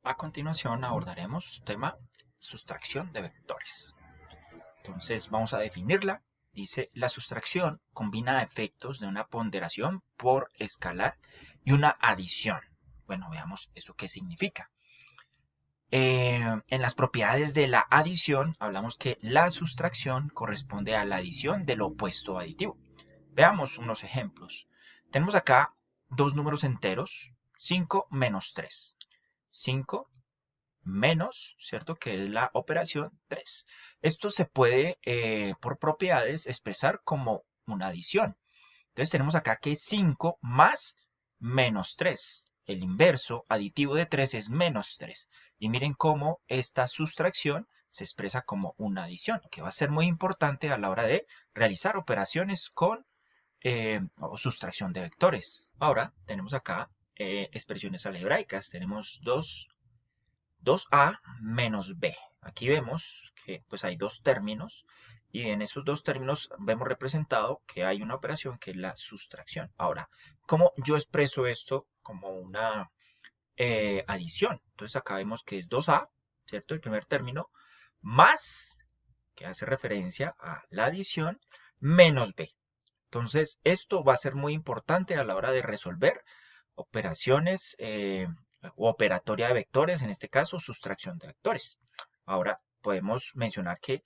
A continuación abordaremos tema sustracción de vectores. Entonces vamos a definirla. Dice, la sustracción combina efectos de una ponderación por escalar y una adición. Bueno, veamos eso qué significa. En las propiedades de la adición hablamos que la sustracción corresponde a la adición del opuesto aditivo. Veamos unos ejemplos. Tenemos acá dos números enteros, 5 menos 3. 5 menos, ¿cierto? Que es la operación 3. Esto se puede, por propiedades, expresar como una adición. Entonces tenemos acá que 5 más menos 3. El inverso aditivo de 3 es menos 3. Y miren cómo esta sustracción se expresa como una adición, que va a ser muy importante a la hora de realizar operaciones con o sustracción de vectores. Ahora tenemos acá expresiones algebraicas. Tenemos 2a menos b. Aquí vemos que pues hay dos términos y en esos dos términos vemos representado que hay una operación que es la sustracción. Ahora, ¿cómo yo expreso esto como una adición? Entonces acá vemos que es 2a, ¿cierto? El primer término, más, que hace referencia a la adición, menos b. Entonces esto va a ser muy importante a la hora de resolver operaciones o operatoria de vectores, en este caso sustracción de vectores. Ahora podemos mencionar que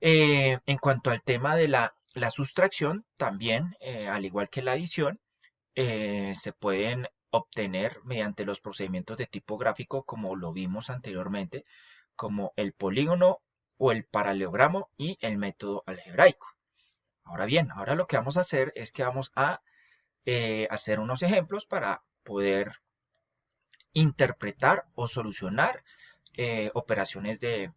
en cuanto al tema de la sustracción, también, al igual que la adición, se pueden obtener mediante los procedimientos de tipo gráfico, como lo vimos anteriormente, como el polígono o el paralelogramo y el método algebraico. Ahora bien, ahora lo que vamos a hacer es que vamos a hacer unos ejemplos para poder interpretar o solucionar operaciones de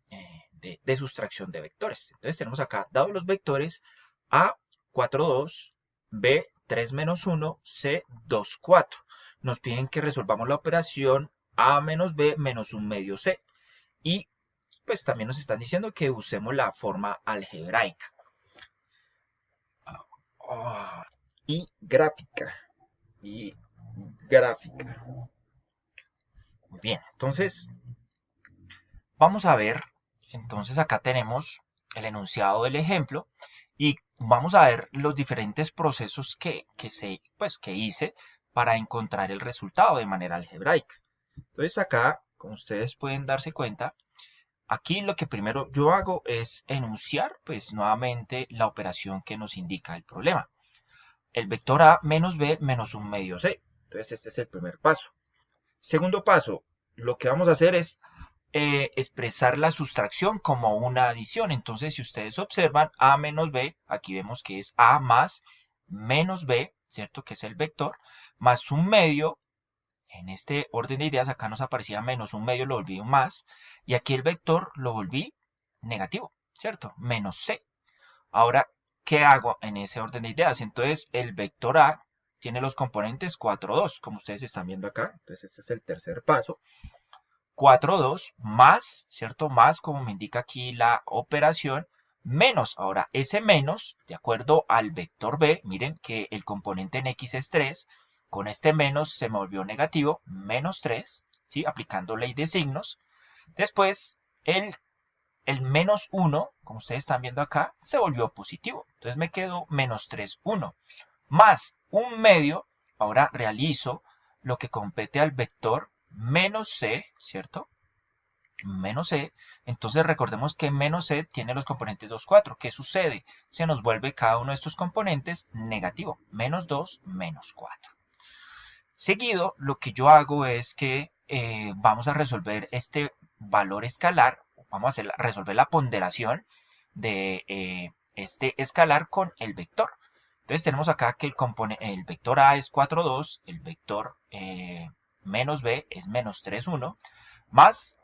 sustracción de vectores. Entonces tenemos acá, dados los vectores A 4, 2, B 3 menos 1, C 2, 4. Nos piden que resolvamos la operación A menos B menos 1 medio C. Y pues también nos están diciendo que usemos la forma algebraica. Y gráfica. Y gráfica. Muy bien, entonces vamos a ver, entonces acá tenemos el enunciado del ejemplo y vamos a ver los diferentes procesos que hice para encontrar el resultado de manera algebraica. Entonces acá, como ustedes pueden darse cuenta, aquí lo que primero yo hago es enunciar pues nuevamente la operación que nos indica el problema. El vector A menos B menos 1 medio C. Entonces este es el primer paso. Segundo paso, lo que vamos a hacer es expresar la sustracción como una adición. Entonces, si ustedes observan A menos B, aquí vemos que es A más menos B, ¿cierto? Que es el vector, más un medio. En este orden de ideas, acá nos aparecía menos un medio, lo volví un más. Y aquí el vector lo volví negativo, ¿cierto? Menos C. Ahora, ¿qué hago en ese orden de ideas? Entonces, el vector A tiene los componentes 4, 2, como ustedes están viendo acá. Entonces, este es el tercer paso. 4, 2 más, ¿cierto? Más, como me indica aquí la operación, menos. Ahora, ese menos, de acuerdo al vector B, miren que el componente en X es 3. Con este menos se me volvió negativo, menos 3, ¿sí? Aplicando ley de signos. Después, el menos 1, como ustedes están viendo acá, se volvió positivo. Entonces me quedó menos 3, 1. Más un medio, ahora realizo lo que compete al vector menos C, ¿cierto? Menos C. Entonces recordemos que menos C tiene los componentes 2, 4. ¿Qué sucede? Se nos vuelve cada uno de estos componentes negativo. Menos 2, menos 4. Seguido, lo que yo hago es que vamos a resolver este valor escalar. Vamos a resolver la ponderación de este escalar con el vector. Entonces tenemos acá que el vector A es 4, 2, el vector menos B es menos 3, 1, más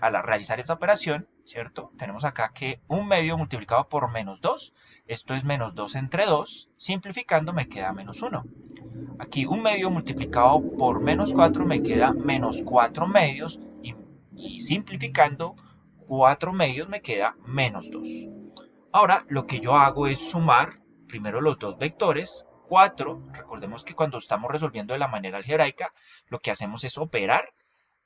al realizar esta operación, ¿cierto? Tenemos acá que un medio multiplicado por menos 2, esto es menos 2 entre 2, simplificando me queda menos 1. Aquí un medio multiplicado por menos 4 me queda menos 4 medios y simplificando 4 medios me queda menos 2. Ahora lo que yo hago es sumar primero los dos vectores, 4, recordemos que cuando estamos resolviendo de la manera algebraica, lo que hacemos es operar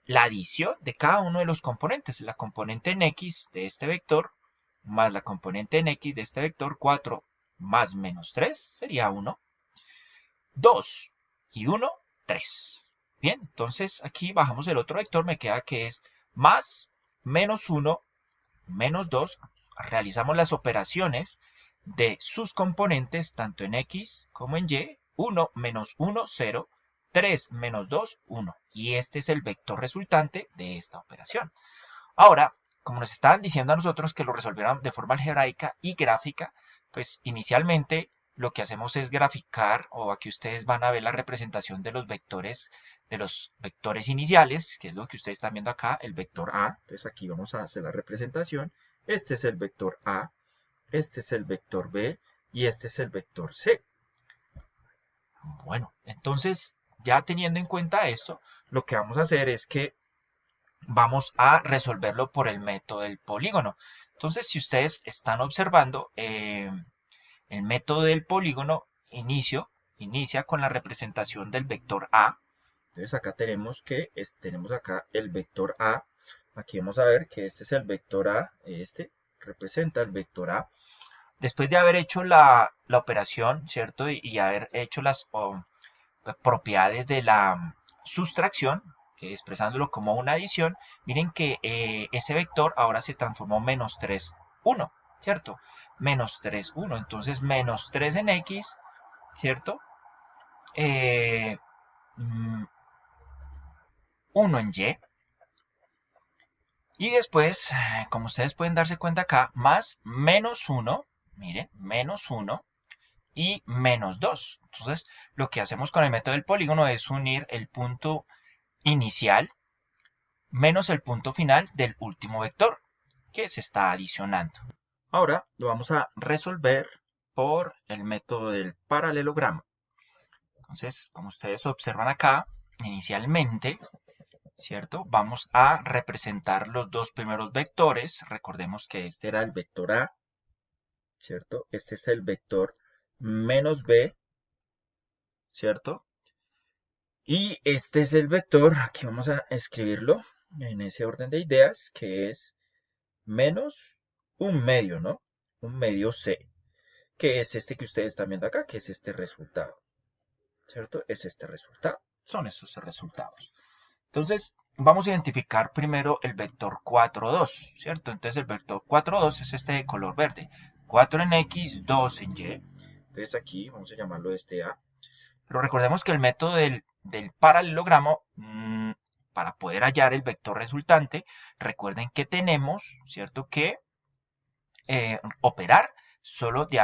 la adición de cada uno de los componentes. La componente en X de este vector más la componente en X de este vector, 4 más menos 3 sería 1. 2 y 1, 3. Bien, entonces aquí bajamos el otro vector, me queda que es más menos 1 menos 2. Realizamos las operaciones de sus componentes tanto en X como en Y. 1 menos 1, 0. 3 menos 2, 1. Y este es el vector resultante de esta operación. Ahora, como nos estaban diciendo a nosotros que lo resolvieran de forma algebraica y gráfica, pues inicialmente lo que hacemos es graficar, o aquí ustedes van a ver la representación de los vectores iniciales, que es lo que ustedes están viendo acá, el vector A. Entonces aquí vamos a hacer la representación. Este es el vector A, este es el vector B y este es el vector C. Bueno, entonces ya teniendo en cuenta esto, lo que vamos a hacer es que vamos a resolverlo por el método del polígono. Entonces, si ustedes están observando, el método del polígono inicia con la representación del vector A. Entonces acá tenemos acá el vector A. Aquí vamos a ver que este es el vector A. Este representa el vector A. Después de haber hecho la operación, ¿cierto? Y haber hecho las propiedades de la sustracción, expresándolo como una adición, miren que ese vector ahora se transformó menos 3, 1, ¿cierto? Menos 3, 1. Entonces, menos 3 en X, ¿cierto? 1 en Y. Y después, como ustedes pueden darse cuenta acá, más menos 1, miren, menos 1 y menos 2. Entonces, lo que hacemos con el método del polígono es unir el punto inicial menos el punto final del último vector que se está adicionando. Ahora lo vamos a resolver por el método del paralelogramo. Entonces, como ustedes observan acá, inicialmente, ¿cierto? Vamos a representar los dos primeros vectores. Recordemos que este era el vector A, ¿cierto? Este es el vector menos B, ¿cierto? Y este es el vector, aquí vamos a escribirlo en ese orden de ideas, que es menos un medio, ¿no? Un medio C, que es este que ustedes están viendo acá, que es este resultado, ¿cierto? Es este resultado, son estos resultados. Entonces, vamos a identificar primero el vector 4, 2, ¿cierto? Entonces, el vector 4, 2 es este de color verde. 4 en X, 2 en Y. Entonces, aquí vamos a llamarlo este A. Pero recordemos que el método del paralelogramo, para poder hallar el vector resultante, recuerden que tenemos, ¿cierto?, que operar solo de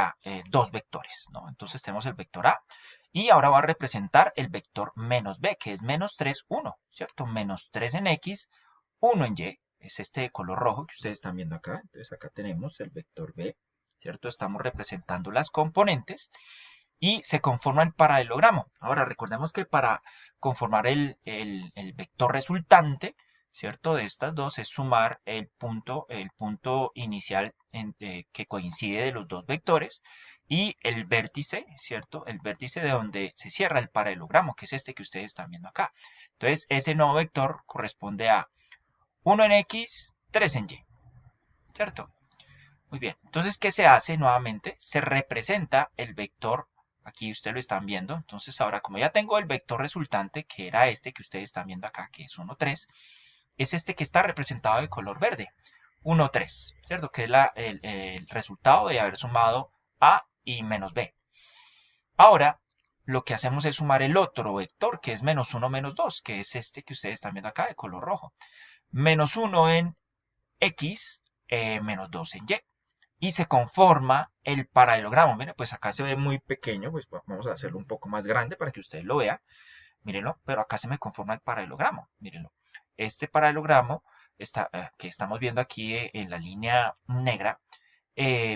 dos vectores, ¿no? Entonces tenemos el vector A y ahora va a representar el vector menos B, que es menos 3, 1, ¿cierto? Menos 3 en X, 1 en Y, es este de color rojo que ustedes están viendo acá. Entonces acá tenemos el vector B, ¿cierto? Estamos representando las componentes y se conforma el paralelogramo. Ahora recordemos que para conformar el vector resultante, ¿cierto? De estas dos es sumar el punto inicial que coincide de los dos vectores y el vértice, ¿cierto? El vértice de donde se cierra el paralelogramo, que es este que ustedes están viendo acá. Entonces, ese nuevo vector corresponde a 1 en X, 3 en Y, ¿cierto? Muy bien, entonces, ¿qué se hace nuevamente? Se representa el vector, aquí ustedes lo están viendo, entonces ahora como ya tengo el vector resultante, que era este que ustedes están viendo acá, que es 1, 3, es este que está representado de color verde, 1, 3, ¿cierto? Que es el resultado de haber sumado A y menos B. Ahora, lo que hacemos es sumar el otro vector, que es menos 1, menos 2, que es este que ustedes están viendo acá, de color rojo. Menos 1 en X, menos 2 en Y. Y se conforma el paralelogramo. Miren, pues acá se ve muy pequeño, pues vamos a hacerlo un poco más grande para que ustedes lo vean. Mírenlo, pero acá se me conforma el paralelogramo. Mírenlo. Este paralelogramo que estamos viendo aquí en la línea negra,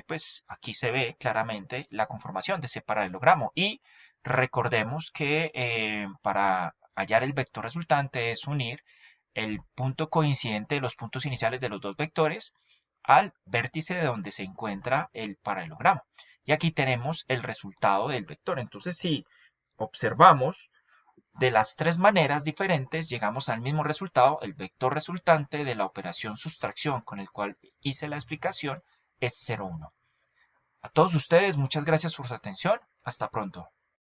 pues aquí se ve claramente la conformación de ese paralelogramo. Y recordemos que para hallar el vector resultante es unir el punto coincidente de los puntos iniciales de los dos vectores al vértice de donde se encuentra el paralelogramo. Y aquí tenemos el resultado del vector. Entonces, si observamos, De las tres maneras diferentes llegamos al mismo resultado. El vector resultante de la operación sustracción con el cual hice la explicación es 0,1. A todos ustedes, muchas gracias por su atención. Hasta pronto.